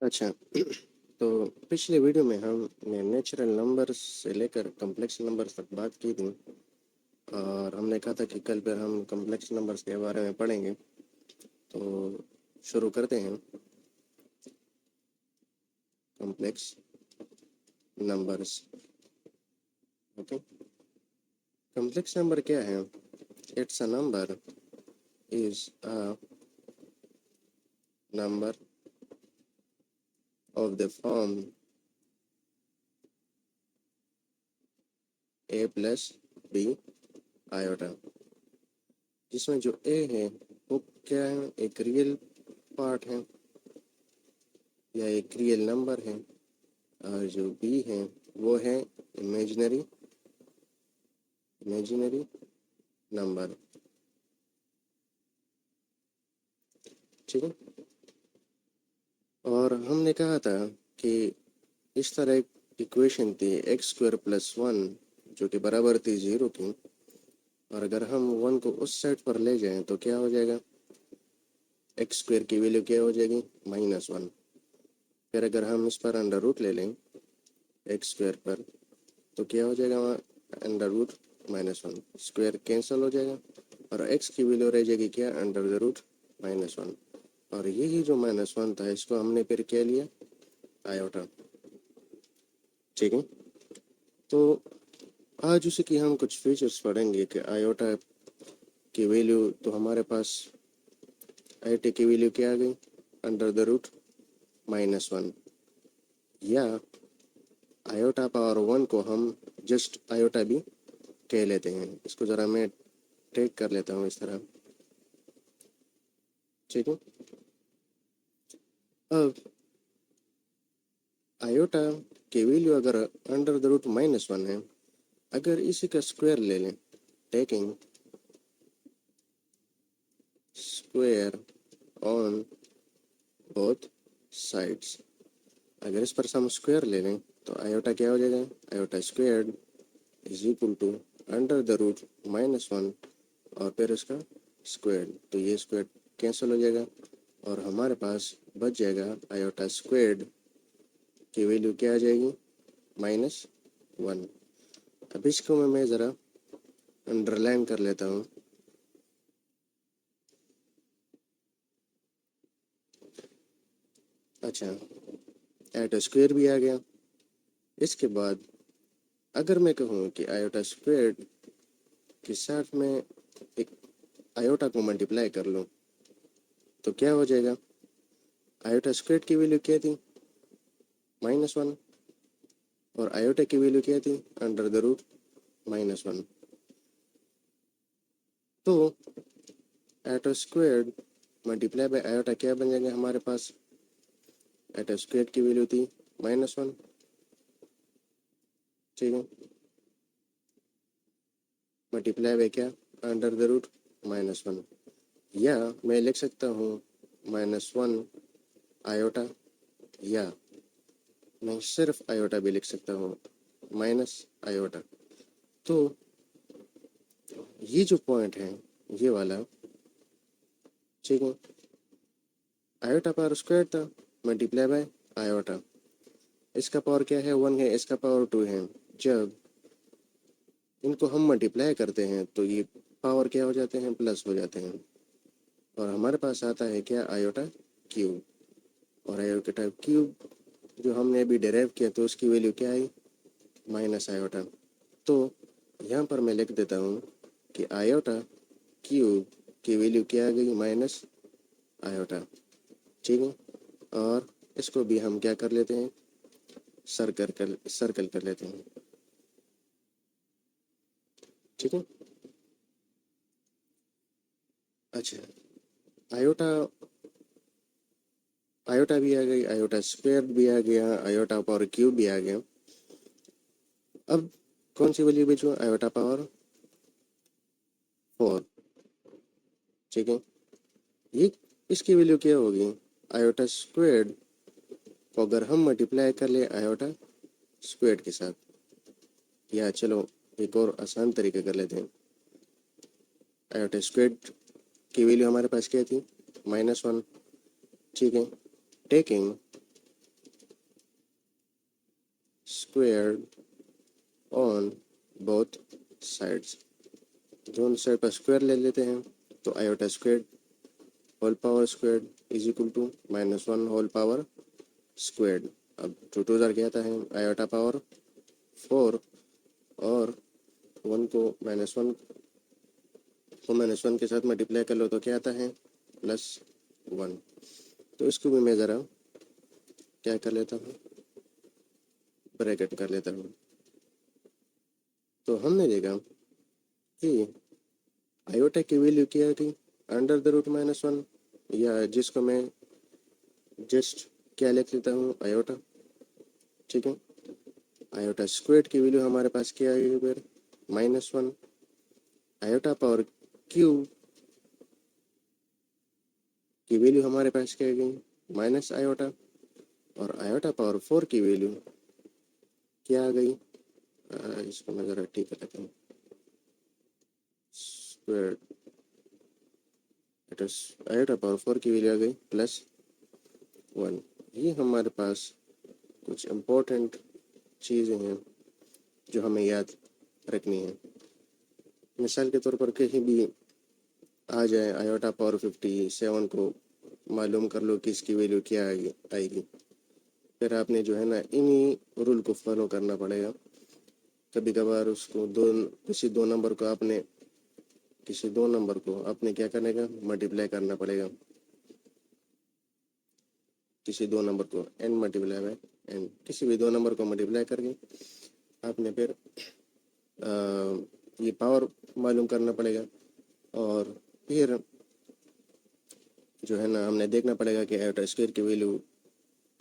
अच्छा। तो पिछले वीडियो में हमने नेचुरल नंबर्स से लेकर कॉम्प्लेक्स नंबर्स तक बात की थी और हमने कहा था कि कल फिर हम कॉम्प्लेक्स नंबर्स के बारे में पढ़ेंगे। तो शुरू करते हैं। Complex numbers. Okay. Complex number क्या है? It's a number is a number of the form A plus B iota, जिसमें जो ए है वो क्या है? एक रियल पार्ट है या एक रियल नंबर है, और जो बी है वो है इमेजिनरी इमेजिनरी नंबर। ठीक है। और हमने कहा था कि इस तरह एक इक्वेशन थी एक्स स्क्वायर प्लस वन, जो कि बराबर थी 0 की। और अगर हम 1 को उस साइड पर ले जाएं तो क्या हो जाएगा? एक्स स्क्वायर की वैल्यू क्या हो जाएगी? -1। फिर अगर हम इस पर अंडर रूट ले लें एक्स स्क्वायर पर, तो क्या हो जाएगा? वहाँ अंडर रूट -1, स्क्वायर कैंसिल हो जाएगा और एक्स की वैल्यू रह जाएगी क्या? Under the root -1। और यही जो -1 था, इसको हमने फिर क्या लिया? आयोटा। ठीक है। तो आज उसी की हम कुछ फीचर्स पढ़ेंगे कि आयोटा की वैल्यू, तो हमारे पास आयोटा की वैल्यू क्या आ गई? अंडर द रूट -1, या आयोटा पावर 1 को हम जस्ट आयोटा भी कह लेते हैं। इसको ज़रा मैं टेक कर लेता हूँ इस तरह। ठीक है। अब आयोटा की वैल्यू अगर अंडर द रूट -1 है, अगर इसी का स्क्वायर ले लें, taking square on both sides, अगर इस पर हम स्क्वायर ले लें तो आयोटा क्या हो जाएगा? Iota squared is equal to under the root -1 और फिर इसका स्क्वायर। तो ये स्क्वायर कैंसिल हो जाएगा और हमारे पास बच जाएगा आयोटा स्क्वायर्ड की वैल्यू क्या आ जाएगी? -1। अब इसको मैं ज़रा अंडरलाइन कर लेता हूँ। अच्छा, आयोटा स्क्वायर भी आ गया। इसके बाद अगर मैं कहूँ कि आयोटा स्क्वायर के साथ में एक आयोटा को मल्टीप्लाई कर लूँ, तो क्या हो जाएगा? आयोटा स्क्वायर की वैल्यू क्या थी? -1। और आयोटा की वैल्यू क्या थी? Under the root -1। तो iota square multiply by iota क्या बन जाएगा हमारे पास? आयोटा स्क्वायर की वैल्यू थी -1। ठीक है। मल्टीप्लाई बाय क्या? Under the root -1। या मैं लिख सकता हूँ -1 आयोटा, या मैं सिर्फ आयोटा भी लिख सकता हूँ, माइनस आयोटा। तो ये जो पॉइंट है, ये वाला, ठीक है, आयोटा पावर स्क्वायर था मल्टीप्लाई बाय आयोटा। इसका पावर क्या है? 1 है, इसका पावर 2 है। जब इनको हम मल्टीप्लाई करते हैं तो ये पावर क्या हो जाते हैं? प्लस हो जाते हैं। और हमारे पास आता है क्या? Iota cube. और आयोटा क्यूब जो हमने अभी डिराइव किया, तो उसकी वैल्यू क्या आई? Minus iota. तो यहाँ पर मैं लिख देता हूँ कि आयोटा क्यूब की वैल्यू क्या आ गई? Minus iota. ठीक है। और इसको भी हम क्या कर लेते हैं? सर्कल कर लेते हैं। ठीक है। अच्छा, आयोटा आयोटा भी आ गई, आयोटा स्क्वायर भी आ गया, आयोटा पावर क्यूब भी आ गया। अब कौन सी वैल्यू बची? Iota power 4। ठीक है। ये इसकी वैल्यू क्या होगी? आयोटा स्क्वायर्ड को अगर हम मल्टीप्लाई कर ले आयोटा स्क्वायर्ड के साथ, या चलो एक और आसान तरीके कर लेते हैं। आयोटा स्क्वायर्ड की वैल्यू हमारे पास क्या थी? -1। ठीक है। Taking squared on both sides. दोनों साइड पर स्क्वायर ले लेते हैं तो iota squared whole power squared is equal to -1 whole power squared. अब टू टू ज़र क्या आता है आयोटा पावर 4 और 1 को -1 के साथ मल्टीप्लाई कर लो तो क्या आता है +1। तो इसको भी मैं ज़रा क्या कर लेता हूँ ब्रैकेट कर लेता हूँ। तो हमने देखा कि आयोटा की वैल्यू क्या थी √-1, या जिसको मैं जस्ट क्या लिख लेता हूँ आयोटा। ठीक है, आयोटा स्क्वायर्ड की वैल्यू हमारे पास क्या आई फिर -1। आयोटा पावर क्यूब की वैल्यू हमारे पास क्या आ गई माइनस आयोटा। और आयोटा पावर 4 की वैल्यू क्या आ गई, इसको मैं ज़रा ठीक कर लेता हूँ, स्क्वायर आयोटा पावर 4 की वैल्यू आ गई +1। ये हमारे पास कुछ इम्पोर्टेंट चीज़ें हैं जो हमें याद रखनी है। मिसाल के तौर पर कहीं भी आ जाए आयोटा पावर 57 को मालूम कर लो कि इसकी वैल्यू क्या आएगी। फिर आपने जो है ना इन्हीं रूल को फॉलो करना पड़ेगा। कभी कभार उसको किसी दो नंबर को आपने क्या करने का मल्टीप्लाई करना पड़ेगा, किसी दो नंबर को n मल्टीप्लाई बाय n, किसी भी दो नंबर को मल्टीप्लाई करके आपने फिर ये पावर मालूम करना पड़ेगा। और फिर जो है ना हमने देखना पड़ेगा कि आयोटा स्क्वायर की वैल्यू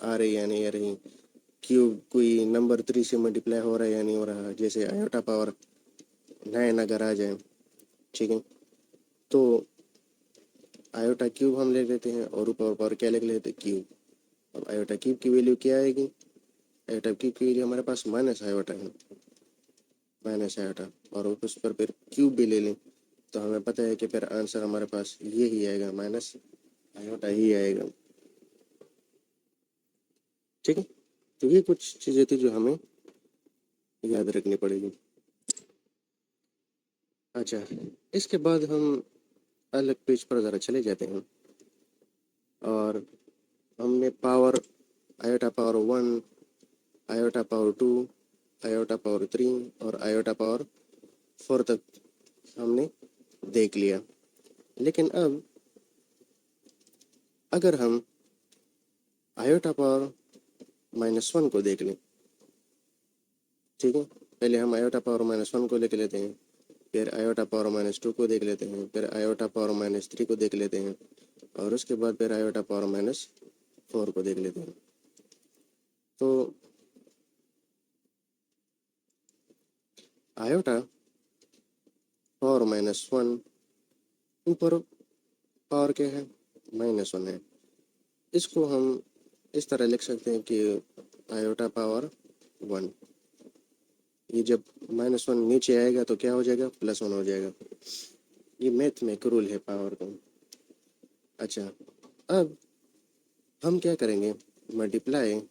आ रही या नहीं आ रही, क्यूब कोई नंबर 3 से मल्टीप्लाई हो रहा है या नहीं हो रहा। जैसे आयोटा पावर 9 अगर आ जाए, ठीक है, तो आयोटा क्यूब हम ले लेते हैं और ऊपर पावर क्या लिख लेते हैं क्यूब। अब आयोटा क्यूब की वैल्यू क्या आएगी, आयोटा क्यूब की वैल्यू हमारे पास माइनस आयोटा है, माइनस आयोटा, और उस पर फिर क्यूब भी ले लें तो हमें पता है कि फिर आंसर हमारे पास ये ही आएगा, माइनस आयोटा ही आएगा। ठीक है, तो ये कुछ चीज़ें थी जो हमें याद रखनी पड़ेगी। अच्छा, इसके बाद हम अलग पेज पर ज़रा चले जाते हैं और हमने power iota power 1, iota power 2, iota power 3 और आयोटा पावर 4 तक हमने देख लिया। लेकिन अब अगर हम आयोटा पावर -1 को देख लें, ठीक है, पहले हम आयोटा पावर -1 को देख लेते हैं, फिर आयोटा पावर -2 को देख लेते हैं, फिर आयोटा पावर -3 को देख लेते हैं और उसके बाद फिर आयोटा पावर -4 को देख लेते हैं। तो आयोटा पावर -1 ऊपर पावर क्या है -1 है। इसको हम इस तरह लिख सकते हैं कि आयोटा पावर 1, ये जब -1 नीचे आएगा तो क्या हो जाएगा +1 हो जाएगा। ये मैथ में एक रूल है पावर का। अच्छा, अब हम क्या करेंगे multiply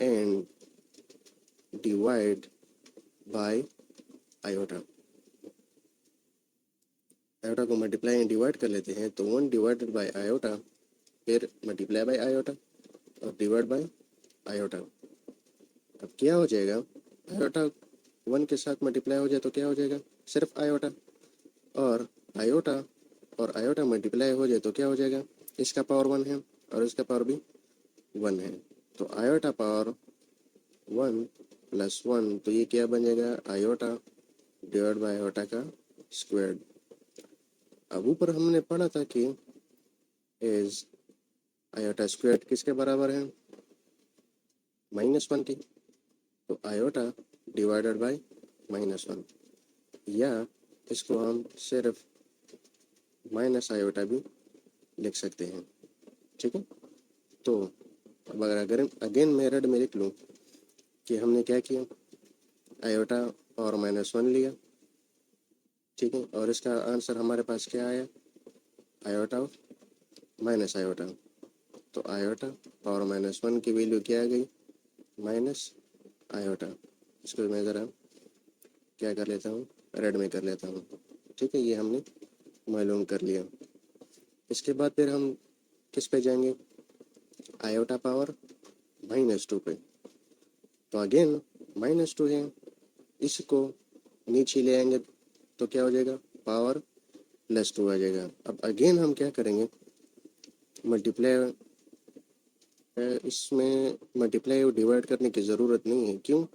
and divide by iota. Iota को मल्टीप्लाई एंड डिवाइड कर लेते हैं तो 1 डिवाइडेड बाय आयोटा, फिर मल्टीप्लाई बाय आयोटा और डिवाइड बाय आयोटा। अब क्या हो जाएगा आयोटा 1 के साथ मल्टीप्लाई हो जाए तो क्या हो जाएगा सिर्फ आयोटा, और आयोटा और आयोटा मल्टीप्लाई हो जाए तो क्या हो जाएगा, इसका पावर 1 है और इसका पावर भी 1 है, तो आयोटा पावर 1 + 1, तो ये क्या बन जाएगा आयोटा डिवाइड बाय आयोटा का स्क्वायर। अब ऊपर हमने पढ़ा था कि एज आयोटा स्क्वायर किसके बराबर है -1 की, तो आयोटा डिवाइडेड बाय -1, या इसको हम सिर्फ माइनस आयोटा भी लिख सकते हैं। ठीक है, तो अब अगर अगेन मैं रेड में लिख लूँ कि हमने क्या किया आयोटा पावर -1 लिया, ठीक है, और इसका आंसर हमारे पास क्या आया आयोटा माइनस आयोटा, तो आयोटा पावर -1 की वैल्यू क्या आ गई आयोटा। इसको मैं ज़रा क्या कर लेता हूँ, रेड में कर लेता हूँ। ठीक है, ये हमने मालूम कर लिया। इसके बाद फिर हम किस पे जाएंगे, आयोटा पावर -2 पे। तो अगेन -2 है, इसको नीचे ले आएंगे तो क्या हो जाएगा, पावर +2 आ जाएगा। अब अगेन हम क्या करेंगे, मल्टीप्लाई, इसमें मल्टीप्लाई और डिवाइड करने की ज़रूरत नहीं है। क्यों,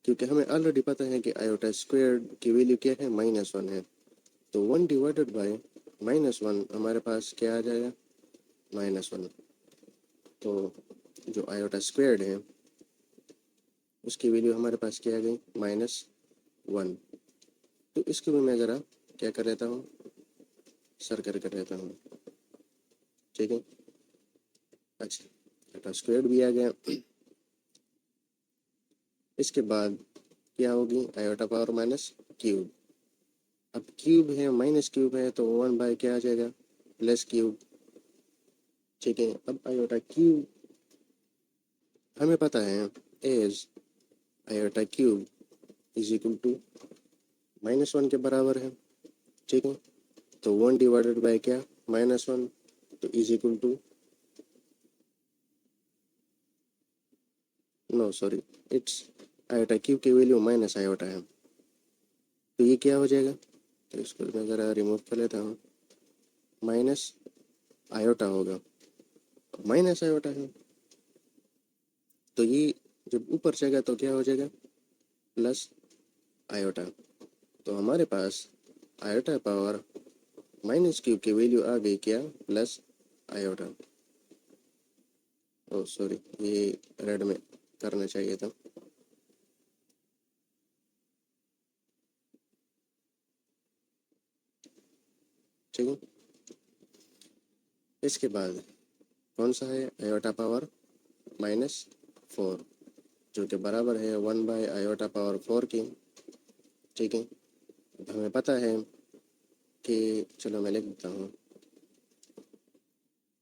क्योंकि हमें ऑलरेडी पता है कि आयोटा स्क्वायर की वैल्यू क्या है, -1 है। तो 1 डिवाइडेड बाय -1 हमारे पास क्या आ जाएगा, -1। तो जो आयोटा स्क्वायर्ड है उसकी वैल्यू हमारे पास क्या आ गई, -1। तो इसको भी मैं ज़रा क्या कर लेता हूँ, सर्कल कर लेता हूँ। ठीक है, अच्छा, आयोटा स्क्वायर्ड भी आ गया। इसके बाद क्या होगी, आयोटा पावर -क्यूब। अब क्यूब है, -क्यूब है, तो 1 बाय क्या आ जाएगा, +क्यूब। ठीक है, अब आयोटा क्यूब हमें पता है as iota cube is equal to -1 के बराबर है। ठीक है, तो 1 डिवाइडेड बाय क्या, -1, तो is equal to, no sorry, it's iota cube की वैल्यू माइनस आयोटा है, तो ये क्या हो जाएगा, तो इसको मैं ज़रा रिमूव कर लेता हूँ, माइनस आयोटा होगा, माइनस आयोटा है, तो ये जब ऊपर जाएगा तो क्या हो जाएगा, प्लस आयोटा। तो हमारे पास आयोटा पावर -क्यूब की वैल्यू आ गई क्या, प्लस आयोटा। ओ सॉरी, ये रेड में करना चाहिए था। ठीक है, इसके बाद कौन सा है, आयोटा पावर -4, जो कि बराबर है 1 बाय आयोटा पावर 4 की। ठीक है, अब हमें पता है कि, चलो मैं लिख देता हूँ,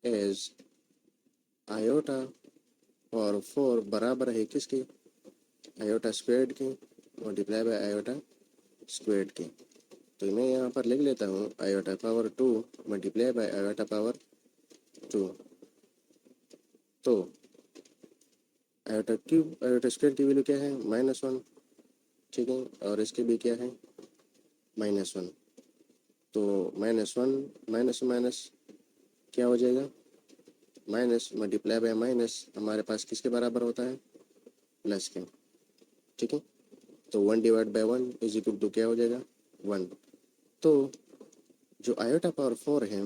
एज आयोटा पावर 4 बराबर है किसकी, आयोटा स्क्वायर्ड की मल्टीप्लाई बाय आयोटा स्क्वायर्ड की। तो मैं यहाँ पर लिख लेता हूँ iota power 2 multiply by iota power 2। तो आयोटा क्यूब, आयोटा स्क्वायर की वैल्यू क्या है, -1। ठीक है, और इसके भी क्या है, -1। तो -1 माइनस माइनस क्या हो जाएगा, माइनस मल्टीप्लाई बाय माइनस हमारे पास किसके बराबर होता है, प्लस के। ठीक है, तो 1 divide by 1 is equal to क्या हो जाएगा, 1। तो जो आयोटा पावर 4 है,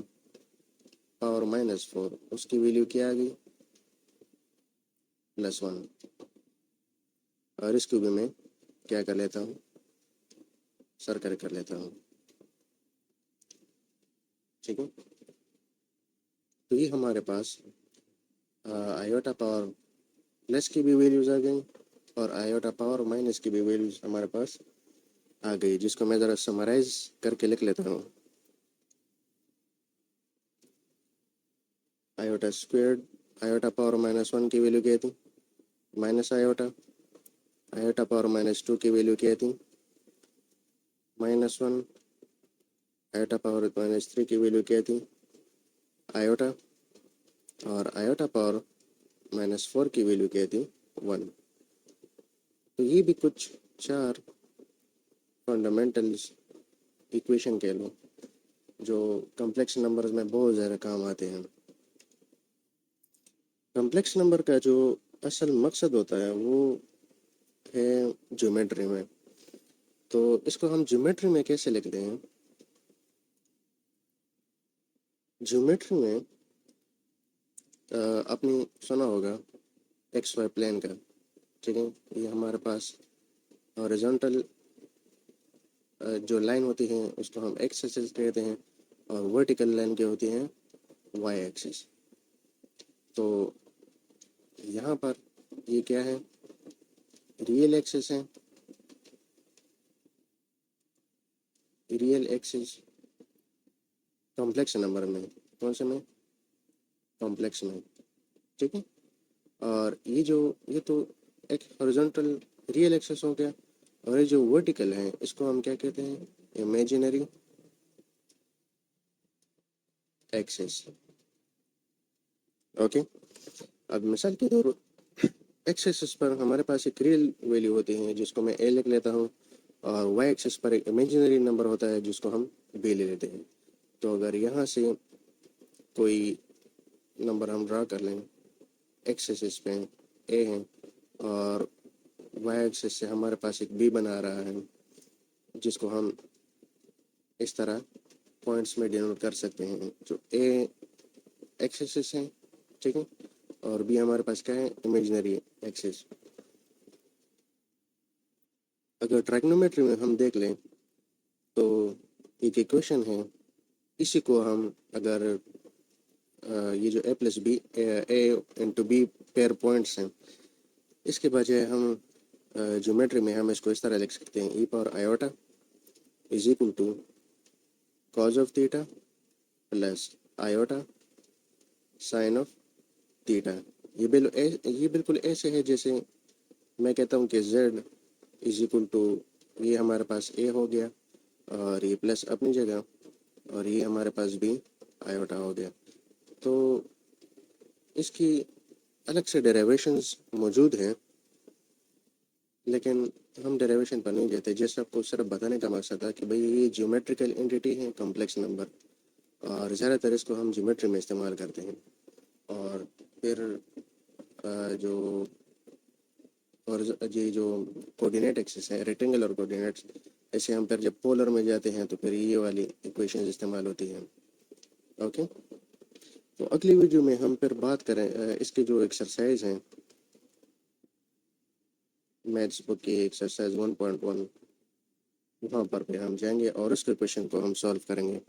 पावर -4, उसकी वैल्यू क्या आ गई, +1। और इसको भी मैं क्या कर लेता हूँ, सर्कल कर लेता हूँ। ठीक है, तो ये हमारे पास आयोटा पावर प्लस की भी वैल्यूज आ गई और आयोटा पावर माइनस की भी वैल्यूज हमारे पास आ गई, जिसको मैं ज़रा समराइज करके लिख लेता हूँ। आयोटा स्क्वेयर्ड, आयोटा पावर -1 की वैल्यू क्या थी, माइनस आयोटा। आयोटा पावर -2 की वैल्यू क्या थी, -1। आयोटा पावर -3 की वैल्यू क्या थी, आयोटा। और आयोटा पावर -4 की वैल्यू क्या थी, 1। तो ये भी कुछ 4 फंडामेंटल्स इक्वेशन कह लो, जो कम्प्लेक्स नंबर्स में बहुत ज़्यादा काम आते हैं। कम्प्लेक्स नंबर का जो असल मकसद होता है वो है ज्योमेट्री में। तो इसको हम ज्योमेट्री में कैसे लिखते हैं, ज्योमेट्री में आपने सुना होगा XY प्लेन का। ठीक है, ये हमारे पास हॉरिजॉन्टल जो लाइन होती है उसको हम एक्स एक्सिस कहते हैं, और वर्टिकल लाइन क्या होती है, वाई एक्सिस। तो यहाँ पर ये क्या है, रियल एक्सिस है, रियल एक्सिस कॉम्प्लेक्स नंबर में, कौन से में, कॉम्प्लेक्स में। ठीक है, और ये जो, ये तो एक हॉरिजॉन्टल रियल एक्सेस हो गया, और ये जो वर्टिकल है इसको हम क्या कहते हैं, इमेजिनरी एक्सेस। ओके, अब मिसाल के तौर एक्स एक्सिस पर हमारे पास एक रियल वैल्यू होती है जिसको मैं ए लिख लेता हूँ, और वाई एक्सिस पर एक इमेजिनरी नंबर होता है जिसको हम बी ले लेते हैं। तो अगर यहाँ से कोई नंबर हम ड्रा कर लें, एक्स एक्सिस पे ए है और वाई एक्सिस से हमारे पास एक बी बना रहा है जिसको हम इस तरह पॉइंट्स में डिनोट कर सकते हैं, जो ए एक्स एक्सिस है, ठीक है, और बी हमारे पास क्या है, इमेजिनरी एक्सिस। अगर ट्राइग्नोमेट्री में हम देख लें तो एक इक्वेशन है, इसी को हम अगर ये जो ए प्लस बी, ए इंटू बी पेयर पॉइंट्स हैं, इसके बजाय हम ज्योमेट्री में हम इसको इस तरह लिख सकते हैं, E power iota is equal to cos of theta plus iota sine of theta. ये बिल्कुल ऐसे है जैसे मैं कहता हूँ कि z इज इक्वल टू, ये हमारे पास a हो गया और ये प्लस अपनी जगह, और ये हमारे पास b आयोटा हो गया। तो इसकी अलग से डेरिवेशंस मौजूद हैं, लेकिन हम डेरिवेशन पर नहीं देते, जैसे आपको सिर्फ बताने का मकसद था कि भाई ये जियोमेट्रिकल एंटिटी है, कॉम्प्लेक्स नंबर, और ज़्यादातर इसको हम ज्योमेट्री में इस्तेमाल करते हैं। और फिर जो और ये जो कोऑर्डिनेट एक्सिस है, रेक्टेंगुलर कोऑर्डिनेट्स, ऐसे हम फिर जब पोलर में जाते हैं तो फिर ये वाली इक्वेशंस इस्तेमाल होती हैं। ओके, तो अगली वीडियो में हम फिर बात करें इसके जो एक्सरसाइज हैं, मैथ्स बुक की एक्सरसाइज 1.1, वहाँ पर भी हम जाएंगे और उसके क्वेश्चन को हम सॉल्व करेंगे।